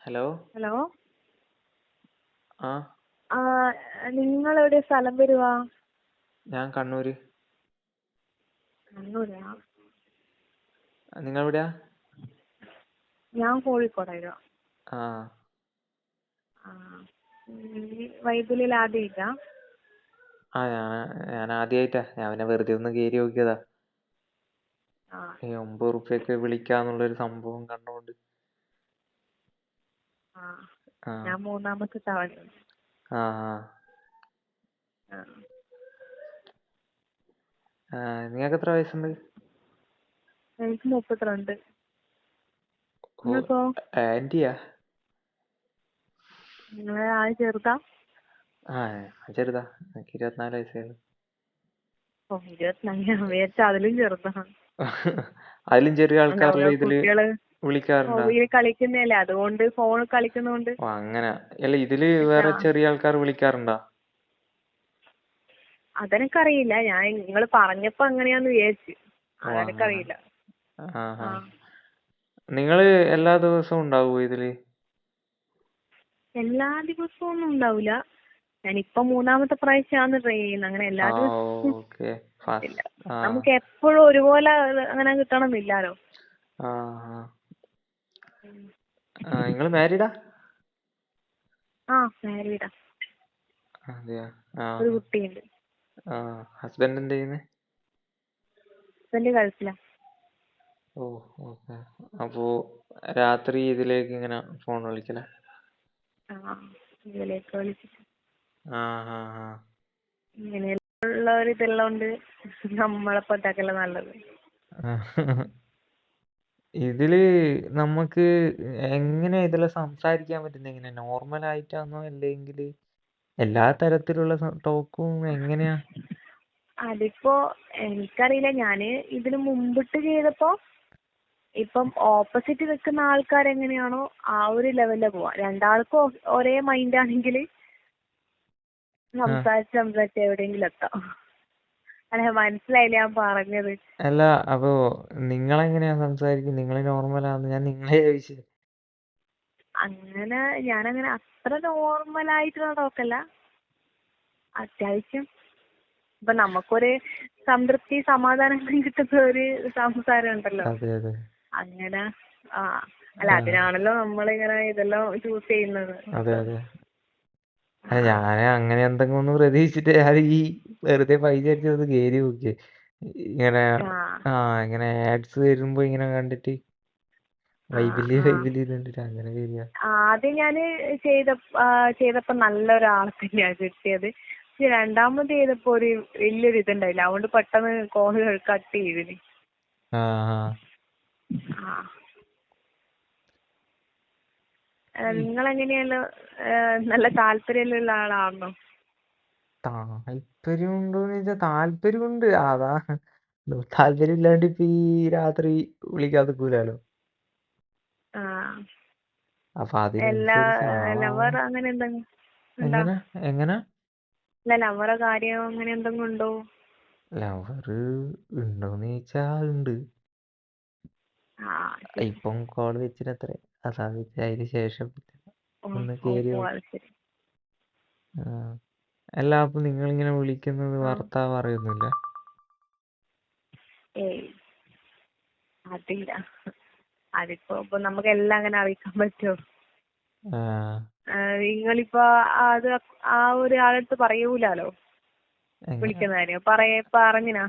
Hello. Hello. ആ ആ, നിങ്ങളെവിടെ സ്ഥലം വരുവാ? ഞാൻ കണ്ണൂര്. കണ്ണൂരാ? നിങ്ങൾ എവിടെയാ? ഞാൻ കോഴിക്കോടായിരുന്നു. ആ ആ, വൈദ്യുതിയിൽ ആദ്യമായിട്ടാ? ആ ഞാൻ ആദ്യമായിട്ടാ. ഞാൻ പിന്നെ വെറുതെ ഒന്ന് കയറി നോക്കിയതാ. ആ ഈ 9 ഉറുപ്പ്യൊക്കെ വിളിക്കാന്നുള്ളൊരു സംഭവം കണ്ടോണ്ട്. ആ, ആ ഞാൻ മൂന്നാമത്തെ തവണ. ആ ആ, ആ നിങ്ങൾക്ക് എത്ര വയസ്സുണ്ട്? എനിക്ക് 32. ഓ, നിങ്ങൾക്കോ? ആന്റിയാ? നിങ്ങളെ ആള് ചെറുതാ? ഞാൻ ചെറുതാ. എനിക്ക് 24 വയസ്സേ ഉള്ളൂ. ഓ, 24. ഞാൻ വിചാരിച്ച അതിലും ചെറുതാ. അതിലും ചെറിയ ആൾക്കാരെല്ലാം ഇതില് കുട്ടികള് വിളിക്കാറുണ്ടാ? മൊബൈലിൽ കളിക്കുന്നതല്ലേ, അതുകൊണ്ട് ഫോൺ കളിക്കുന്നോണ്ട്. ഓ അങ്ങനെ. അല്ല, ഇതില് വേറെ ചെറിയ ആൾക്കാർ വിളിക്കാറുണ്ടാ? അതെനിക്കറിയില്ല. ഞാൻ നിങ്ങൾ പറഞ്ഞപ്പോ അങ്ങനെയാന്ന് വിചാരിച്ചു. ഓ അങ്ങനെ. അതെനിക്കറിയില്ല. ആ ആ, നിങ്ങള് എല്ലാ ദിവസവും ഉണ്ടാവോ ഇതില്? എല്ലാ ദിവസവും ഒന്നും ഉണ്ടാവില്ല. ഞാനിപ്പൊ മൂന്നാമത്തെ പ്രാവശ്യമാണ് ട്രൈ ചെയ്യുന്നത്. അങ്ങനെ എല്ലാ ആ ദിവസവും ഓക്കെ. ഇല്ല. ഫസ്റ്റ്. ആ നമുക്ക് എപ്പോഴും ഒരുപോലെ അങ്ങനെ കിട്ടണമെന്നില്ലല്ലോ. ആ നിങ്ങൾ മാരീഡാ? ആ, മാരീഡാ. അതെയാ. ആ ഒരു കുട്ടിയുണ്ട്. ആ ഹസ്ബൻഡ് എന്ത് ചെയ്യുന്നേ? ഹസ്ബൻഡ് ഗൾഫിലാ. ഓ ഓക്കെ. അപ്പോ രാത്രി ഇതിലേക്ക് ഇങ്ങനെ ഫോൺ വിളിക്കല? ആ, ഇതിലേക്ക് വിളിച്ചിട്ട് ആ ആ ഇങ്ങനെയുള്ള ഒരു ഇതുള്ളതുകൊണ്ട് നമ്മളെപ്പോ ഇതാക്കല്ല നല്ലത്. ആ ഇതില് നമുക്ക് എങ്ങനെ ഇതില് സംസാരിക്കാൻ പറ്റുന്നത്? എങ്ങനെ നോർമൽ ആയിട്ടാണോ അല്ലെങ്കിൽ എല്ലാ തരത്തിലുള്ള ടോക്കും എങ്ങനെയാ? അതിപ്പോ എനിക്കറിയില്ല. ഞാന് ഇതിന് മുമ്പിട്ട് ചെയ്തപ്പോ ഇപ്പം ഓപ്പോസിറ്റ് നിൽക്കുന്ന ആൾക്കാർ എങ്ങനെയാണോ ആ ഒരു ലെവലില് പോവാ. രണ്ടാൾക്കും ഒരേ മൈൻഡ് ആണെങ്കിൽ ആ സംസാരിച്ച് എവിടെയെങ്കിലും എത്താം. അല്ല, മനസ്സിലായില്ല ഞാൻ പറഞ്ഞത്. അല്ല, അപ്പോ നിങ്ങളെങ്ങനെയാ സംസാരിക്കും? നിങ്ങൾ നോർമലാന്ന് ഞാൻ നിങ്ങളെ ചോദിച്ചത്. അങ്ങനെ ഞാനങ്ങനെ അത്ര നോർമലായിട്ടുള്ള ടോക്കല്ല. അത്യാവശ്യം ഇപ്പൊ നമുക്കൊരു സംതൃപ്തി സമാധാനം കിട്ടുന്ന ഒരു സംസാരം ഉണ്ടല്ലോ, അതെ അതെ. അങ്ങനെ. ആ, അല്ല, ആ അതിനാണല്ലോ നമ്മളിങ്ങനെ ഇതെല്ലാം ചൂസ് ചെയ്യുന്നത്. അതെ അതെ. ആ അല്ല, ഞാൻ അങ്ങനെ എന്തെങ്കിലും ഒന്ന് പ്രതീക്ഷിച്ചിട്ട് ഞാൻ ഈ വെറുതെ പൈസ അടിച്ചത് കേറി നോക്കിയേ. ഇങ്ങനെ ആ ഇങ്ങനെ ആഡ്സ് വരുമ്പോ ഇങ്ങനെ കണ്ടിട്ട് ആ വൈബില് ആ വൈബില് ഇരുന്നിട്ട് അങ്ങനെ കേറിയ. ആദ്യം ഞാന് ചെയ്തപ്പോ നല്ലൊരാളെ തന്നെയാണ് കിട്ടിയത്. പക്ഷെ രണ്ടാമത് ചെയ്തപ്പോ ഒരു വലിയൊരു ഇതുണ്ടായില്ല. അതുകൊണ്ട് പെട്ടെന്ന് കോൾ കട്ട് ചെയ്തിന്. ആ ആ ആ, നിങ്ങളെങ്ങനെയല്ലോ നല്ല താല്പര്യമുള്ള ആളാണോ? താല്പര്യം ഉണ്ടോന്ന് ചോദിച്ചാൽ താല്പര്യമുണ്ട്. അതാ, താല്പര്യം ഇല്ലാണ്ട് ഇപ്പൊ ഈ രാത്രി വിളിക്കാതെ നിക്കൂലാലോ. ആ, അപ്പൊ എല്ലാ അതിനനുസരിച്ച് ലവർ അങ്ങനെ എന്തെങ്കിലും ഉണ്ടോ? എങ്ങനെ എങ്ങനെ അല്ല, ലവറെ കാര്യം അങ്ങനെ എന്തെങ്കിലും ഉണ്ടോ? ലവറ് ഉണ്ടോന്ന് ചോദിച്ചാ ഉണ്ട്. ആ, ശരി. ഇപ്പം കോള് വെച്ചിട്ടത്രേ. അതാ അതിന് ശേഷം ഓ ഒന്ന് ഓ കേറി ഓ, നോക്കി. അത് ശരി. ആ അല്ല, അപ്പൊ നിങ്ങളിങ്ങനെ വിളിക്കുന്നത് ആ, ഭർത്താവ് അറിയൊന്നുമില്ല? ഏയ് അതില്ല. അതിപ്പോ നമുക്ക് എല്ലാം അങ്ങനെ അറിയിക്കാൻ പറ്റുമോ? ആ നിങ്ങളിപ്പോ അത് ആ ഒരു ആളടുത്ത് പറയൂലാലോ എങ്ങനെ? വിളിക്കുന്ന കാര്യം. പറഞ്ഞിനാ?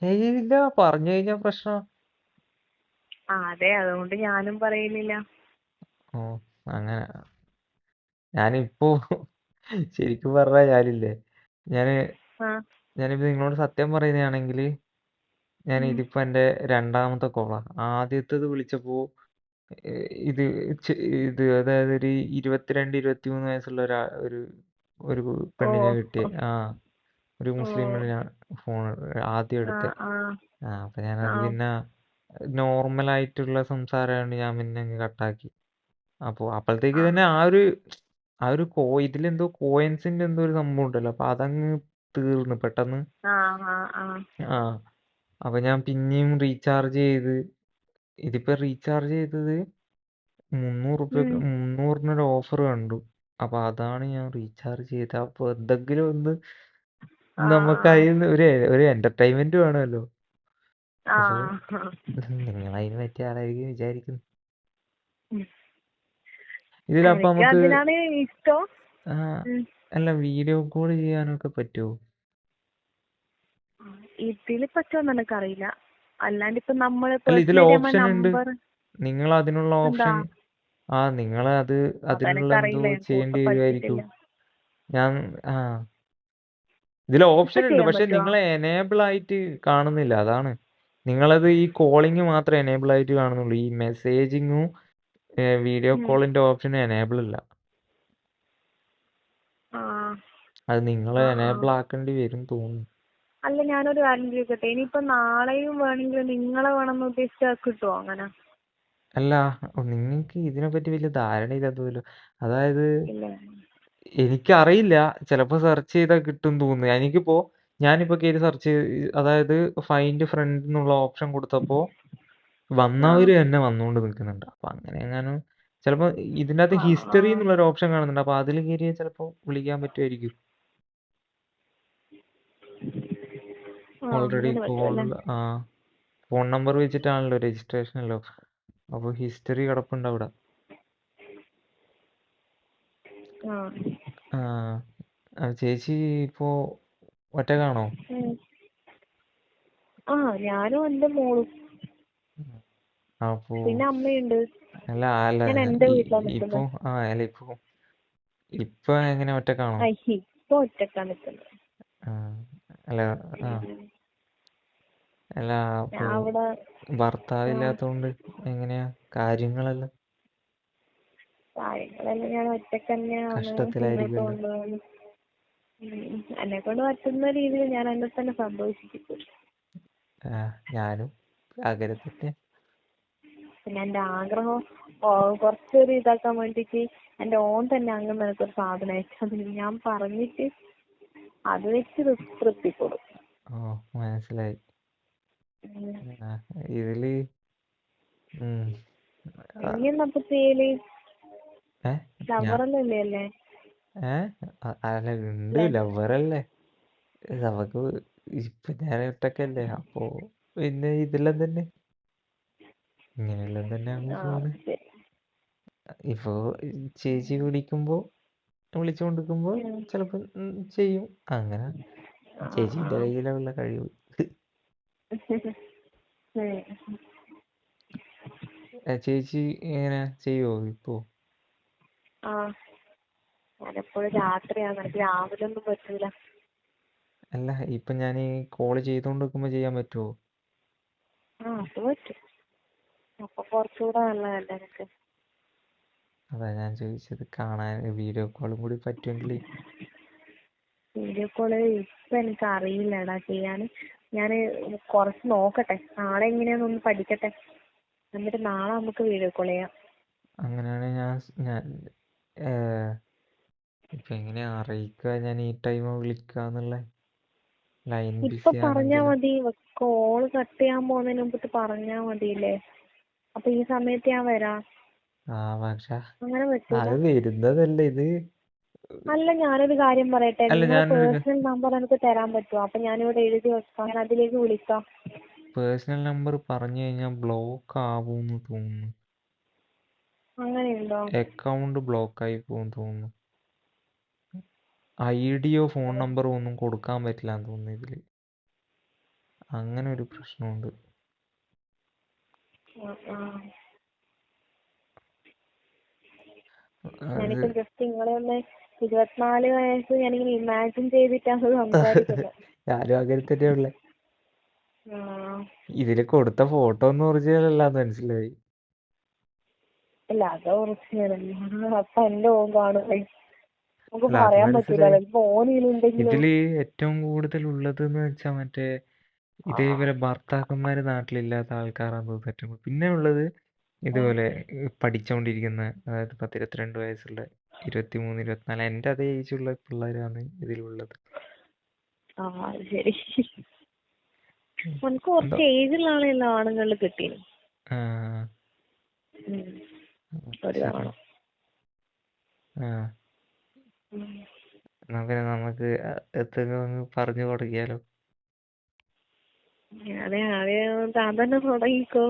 ഏയ് ഇല്ല, പറഞ്ഞു കഴിഞ്ഞാ പ്രശ്നം. ആ, അതെ, അതുകൊണ്ട് ഞാനും പറയുന്നില്ല. ഓ അങ്ങനെ. ഞാനിപ്പോ ശരിക്കും പറഞ്ഞാ ഞാനില്ലേ, ഞാന് ആ, ഞാനിപ്പോ നിങ്ങളോട് സത്യം പറയുന്നതാണെങ്കിൽ ഞാൻ ഉം. ഇതിപ്പോ എന്റെ രണ്ടാമത്തെ കോളാ. ആദ്യത്തേത് വിളിച്ചപ്പോ ഏഹ് ഇത് ഇത് അതായത് ഒരു 22 23 വയസ്സുള്ള ഒരു ഒരു ഓ പെണ്ണിനെ കിട്ടിയ. ഓ ഒരു ഓ, മുസ്ലിം പെണ്ണിനെ ഫോൺ ആദ്യം ആ എടുത്തെ. ആ അപ്പൊ ഞാനത് ആ പിന്നെ നോർമലായിട്ടുള്ള സംസാരമായോണ്ട് ഞാൻ പിന്നെ അങ്ങ് കട്ടാക്കി. അപ്പൊ അപ്പോഴത്തേക്ക് ആ തന്നെ ആ ഒരു ഇതിലെന്തോ കോയിൻസിന്റെ എന്തോ ഒരു സംഭവം ഉണ്ടല്ലോ, അപ്പൊ അതങ്ങ് തീർന്നു പെട്ടെന്ന്. ആ ആ ആ ആ അപ്പൊ ഞാൻ പിന്നെയും റീചാർജ് ചെയ്ത്. ഇതിപ്പോ റീചാർജ് ചെയ്തത് 300 300-ന് ഓഫർ കണ്ടു. അപ്പൊ അതാണ് ഞാൻ റീചാർജ് ചെയ്തത്. അപ്പൊ എന്തെങ്കിലും ഒന്ന് നമുക്ക് അതിന് ഒരു എന്റർടൈൻമെന്റ് വേണമല്ലോ. പക്ഷെ നിങ്ങൾ അതിന് പറ്റിയ ആളായിരിക്കും വിചാരിക്കുന്നു. ഇതിലപ്പൊ എനിക്ക് നമുക്ക് അതിനാണ് ഇഷ്ടം. അല്ല വീഡിയോ കോൾ ചെയ്യാനൊക്കെ പറ്റുമോ? ഇതില് പറ്റുമെന്ന് എനിക്കറിയില്ല. അല്ലാണ്ട് ഇപ്പൊ നമ്മള് അല്ല ഇതിൽ പേഴ്സണലി ഓപ്ഷൻ ഉണ്ട്. നമ്പർ നിങ്ങൾ അതിനുള്ള എന്താ ഓപ്ഷൻ നിങ്ങൾ അതിനുള്ള എന്തോ അതെനിക്കറിയില്ല, ഞാൻ ചെയ്യേണ്ടി വരുമായിരിക്കും. പറ്റിയിട്ടില്ല. ഞാൻ ഇതിൽ ഇപ്പൊ ഓപ്ഷൻ ഉണ്ട്, ചെയ്യാൻ പക്ഷെ പറ്റുമോ? നിങ്ങൾ എനേബിൾ ആയിട്ട് കാണുന്നില്ല. അതാണ് നിങ്ങളത് ഈ കോളിംഗ് മാത്രമേ എനേബിൾ ആയിട്ട് കാണുന്നുള്ളൂ. ഈ മെസ്സേജിങ്ങും വീഡിയോ കോളിന്റെ ഓപ്ഷനും എനേബിൾ ഇല്ല. അത് നിങ്ങൾ എനേബിൾ ആക്കേണ്ടി വരും തോന്നുന്നു. അല്ല, ഞാനൊരു കാര്യം ചോദിക്കട്ടെ, ഇനിയിപ്പോ നാളെയും വേണമെങ്കിൽ നിങ്ങളെ വേണമെന്ന് ഉദ്ദേശിച്ചാൽ കിട്ടുമോ അങ്ങനെ? അല്ല നിങ്ങൾക്ക് ഇതിനെപ്പറ്റി വലിയ ധാരണയില്ലാത്തല്ലോ. അതായത് ഇല്ല. എനിക്കറിയില്ല, ചിലപ്പോൾ സെർച്ച് ചെയ്താൽ കിട്ടും തോന്നുന്നു. ഞാനിപ്പോ കയറി സെർച്ച് ചെയ്ത്, അതായത് ഫൈൻഡ് ഫ്രണ്ട് എന്നുള്ള ഓപ്ഷൻ കൊടുത്തപ്പോൾ വന്നവര് തന്നെ വന്നുകൊണ്ട് നിൽക്കുന്നുണ്ട്. അപ്പൊ അങ്ങനെ എങ്ങാനും ചിലപ്പോൾ ഇതിൻ്റെ അകത്ത് ഹിസ്റ്ററി എന്നുള്ളൊരു ഓപ്ഷൻ കാണുന്നുണ്ട്. അപ്പൊ അതിൽ കയറിയാൽ ചിലപ്പോൾ വിളിക്കാൻ പറ്റുമായിരിക്കും. ഓൾറെഡി ഫോൺ നമ്പർ വെച്ചിട്ടാണല്ലോ രജിസ്ട്രേഷനല്ലോ. അപ്പൊ ഹിസ്റ്ററി കിടപ്പുണ്ട് അവിടെ. ചേച്ചി ഇപ്പോ ഒറ്റക്കാണോ? ഞാനും എന്റെ മോളും, അപ്പോ പിന്നെ അമ്മയുണ്ട്. അല്ല ഞാൻ എന്റെ വീട്ടിലാണ് ഇപ്പൊ നിൽക്കുന്നത്. ഇപ്പൊ എങ്ങനെ ഒറ്റക്കാണോ? ഇപ്പൊ ഒറ്റക്കാ നിൽക്കുന്നത്. അല്ല അല്ല അപ്പോ അവിടെ ഭർത്താവില്ലാത്തോണ്ട് എങ്ങനെയാ കാര്യങ്ങളെല്ലാം? ഞാൻ ഒറ്റക്ക് തന്നെയാണ് മുന്നോട്ട് കഷ്ടത്തിലായിരിക്കുമല്ലോ. കൊണ്ടുപോകുന്നത്. എന്നെ കൊണ്ട് പറ്റുന്ന രീതിയിൽ ഞാൻ എന്നെ തന്നെ സന്തോഷിപ്പിക്കും. ഞാനും അങ്ങനെ തന്നെ. പിന്നെ എന്റെ ആഗ്രഹം കുറച്ചൊരു ഇതാക്കാൻ വേണ്ടിട്ട് എന്റെ ഓൻ തന്നെ അങ്ങനെ നിനക്കൊരു സാധനം അയച്ചത് ഞാൻ പറഞ്ഞിട്ട് അത് വെച്ച് തൃപ്തിപ്പെടും. മനസ്സിലായി. ഇതില് നീ എന്നപ്പോ ചെയ്യല്? ലവറല്ലേ അല്ലേ? അല്ല ഉണ്ട്, ലവറല്ലേ. നമുക്ക് ഇപ്പൊ ഞാൻ ഒറ്റക്കല്ലേ, അപ്പൊ പിന്നെ ഇതെല്ലാം തന്നെ ഇങ്ങനെയെല്ലാം തന്നെ അങ്ങ് പോണ്. ഇപ്പൊ ചേച്ചി വിളിച്ചുകൊണ്ടിരിക്കുമ്പോ ചിലപ്പോ ചെയ്യും. അങ്ങനെ ചേച്ചീന്റെ കയ്യിലുള്ള കഴിവ്. ചേച്ചി ഇങ്ങനെ ചെയ്യുവോ ഇപ്പോ? ഞാനെപ്പോഴും രാത്രിയാണ്, എനിക്ക് രാവിലെ ഒന്നും പറ്റൂല. അല്ല ഇപ്പൊ ഞാൻ ഈ കോള് ചെയ്തോണ്ടിരിക്കുമ്പോ ചെയ്യാൻ പറ്റുമോ? അത് പറ്റും. അപ്പൊ കുറച്ചുകൂടെ നല്ലതല്ലേ എനിക്ക്. അതാ ഞാൻ ചോദിച്ചത്, കാണാൻ വീഡിയോ കോളും കൂടി പറ്റുമെങ്കിൽ. വീഡിയോ കോള് ഇപ്പൊ എനിക്ക് അറിയില്ലടാ ചെയ്യാന്. ഞാന് കുറച്ച് നോക്കട്ടെ, നാളെ എങ്ങനെയാന്നൊന്ന് പഠിക്കട്ടെ, എന്നിട്ട് നാളെ നമുക്ക് വീഡിയോ കോൾ ചെയ്യാം. അങ്ങനെയാണ് ഞാൻ ഇപ്പൊ എങ്ങനെയാ അറിയിക്കുക ഞാൻ ഈ ടൈം വിളിക്കാന്നുള്ള? ലൈൻ ഇപ്പൊ ബിസി പറഞ്ഞാ ആണെങ്കിലും മതി, കോള് കട്ട് ചെയ്യാൻ പോകുന്നതിന് മുമ്പിട്ട് പറഞ്ഞാ മതിയില്ലേ? അപ്പൊ ഈ സമയത്ത് ഞാൻ വരാം. പക്ഷെ അങ്ങനെ പറ്റൂല? അത് വരുന്നതല്ലേ ഇത്. അല്ല, ഞാനൊരു കാര്യം പറയട്ടെ, അല്ല നിങ്ങളെ ഞാനൊരു പേഴ്സണൽ നമ്പർ എനിക്ക് തരാൻ പറ്റുമോ? അപ്പൊ ഞാനിവിടെ എഴുതി വെക്കാം, ഞാൻ അതിലേക്ക് വിളിക്കാം. പേഴ്സണൽ നമ്പർ പറഞ്ഞു കഴിഞ്ഞാൽ ബ്ലോക്ക് ആവുമെന്ന് തോന്നുന്നു. അങ്ങനെയുണ്ടോ? അക്കൗണ്ട് ബ്ലോക്കായി പോകും തോന്നുന്നു. ഐഡിയോ ഫോൺ നമ്പറോ ഒന്നും കൊടുക്കാൻ പറ്റില്ല എന്ന് തോന്നുന്നു ഇതില്. അങ്ങനെ ഒരു പ്രശ്നമുണ്ട്. ഞാനിപ്പോ ജസ്റ്റ് നിങ്ങളെ ഒന്ന് 24 വയസ്സ് ഞാനിങ്ങനെ ഇമാജിൻ ചെയ്തിട്ടാണ് സംസാരിക്കുന്നത്. ഞാനും അങ്ങനെ തന്നെയുള്ള. ഇതില് കൊടുത്ത ഫോട്ടോ ഒന്നും ഒറിജിനൽ അല്ലാന്ന് മനസ്സിലായി. അല്ല, അത് ഒറിജിനൽ. അപ്പൊ എന്റെ ഓൻ കാണുമേ, നമുക്ക് അല്ല അത് പറയാൻ പറ്റൂല. മനസ്സിലായി. ഓനിലുണ്ടെങ്കിലും ഇതില് ഏറ്റവും കൂടുതൽ ഉള്ളതെന്ന് വെച്ചാൽ മറ്റേ ഇതേപോലെ ഭർത്താക്കന്മാര് നാട്ടിലില്ലാത്ത ആൾക്കാരാന്ന് തോന്നുന്നു ഏറ്റവും കൂടുതൽ. പിന്നെ ഉള്ളത് ഇതുപോലെ പഠിച്ചുകൊണ്ടിരിക്കുന്ന, അതായത് 10-22 വയസ്സുള്ള 23-24 എൻ്റെ അതേ ഏജുള്ള പിള്ളേരാണ് ഇതിലുള്ളത്. ശരി. നമുക്ക് കുറച്ച് ഏജുള്ള ആളെല്ലാം ആണുങ്ങളിൽ കിട്ടീന്. ഒരു ശരി. തവണ. ആ. ഉം. എന്നാ പിന്നെ നമുക്ക് എന്തെങ്കിലും അങ്ങ് പറഞ്ഞു തുടങ്ങിയാലോ? അതെ ആദ്യം താൻ തന്നെ തുടങ്ങിക്കോ.